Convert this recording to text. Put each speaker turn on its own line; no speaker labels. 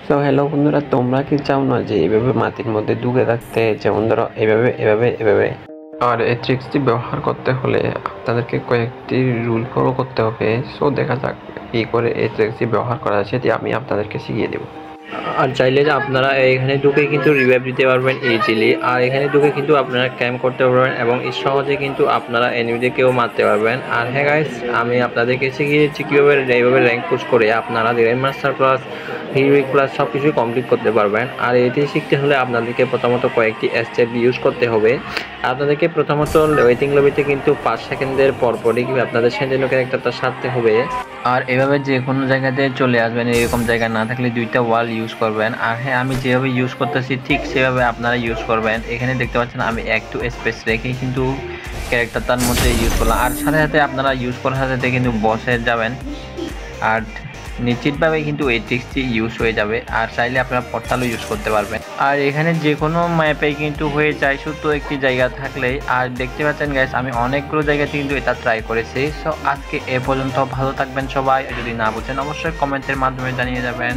তো হ্যালো বন্ধুরা, তোমরা কি চাও না যে এইভাবে মাটির মধ্যে ডুবে থাকতে? যেমন ধরো এভাবে এভাবে এভাবে। আর এই ট্রিক্সটি ব্যবহার করতে হলে আপনাদেরকে কয়েকটি রুল ফলো করতে হবে। সো দেখা যাক কী করে এই ট্রিক্সটি ব্যবহার করা যায়, সেটি আমি আপনাদেরকে শিখিয়ে দেবো।
আর চাইলে যে আপনারা এখানে ঢুকে কিন্তু রিভাইভ দিতে পারবেন ইজিলি। আর এখানে ঢুকে কিন্তু আপনারা ক্যাম্প করতে পারবেন এবং সহজে কিন্তু আপনারা এনিমিদেরকেও মারতে পারবেন। আর হ্যাঁ গাইস, আমি আপনাদেরকে শিখিয়ে দিচ্ছি কীভাবে এইভাবে র্যাঙ্ক পুশ করে আপনারা grand master plus heroic plus সব কিছুই কমপ্লিট করতে পারবেন। আর এটি শিখতে হলে আপনাদেরকে প্রথমত কয়েকটি স্টেপ ইউজ করতে হবে। আপনাদেরকে প্রথমত ওয়েটিং লবিতে কিন্তু 5 সেকেন্ডের পরপরই আপনাদের সেন্টিনো ক্যারেক্টারটা সারতে হবে। আর এভাবে যে কোনো জায়গাতে চলে আসবেন, এরকম জায়গা না থাকলে দুইটা ওয়াল ইউজ করবেন। আর হ্যাঁ, আমি যেভাবে ইউজ করতেছি ঠিক সেভাবে আপনারা ইউজ করবেন। এখানে দেখতে পাচ্ছেন আমি একটু স্পেস রেখে কিন্তু ক্যারেক্টারটার মধ্যে ইউজ করলাম। আর সাথে সাথে আপনারা ইউজ করার সাথে সাথে কিন্তু বসে যাবেন আর নিশ্চিতভাবে কিন্তু এই ট্রিক্সটি ইউজ হয়ে যাবে। আর চাইলে আপনারা পোর্টালও ইউজ করতে পারবেন। আর এখানে যে কোনো ম্যাপে কিন্তু হয়ে যায় শুধু একটি জায়গা থাকলেই। আর দেখতে পাচ্ছেন গাইস, আমি অনেকগুলো জায়গাতে কিন্তু এটা ট্রাই করেছি। সো আজকে এ পর্যন্ত, ভালো থাকবেন সবাই। যদি না বুঝেন অবশ্যই কমেন্টের মাধ্যমে জানিয়ে যাবেন।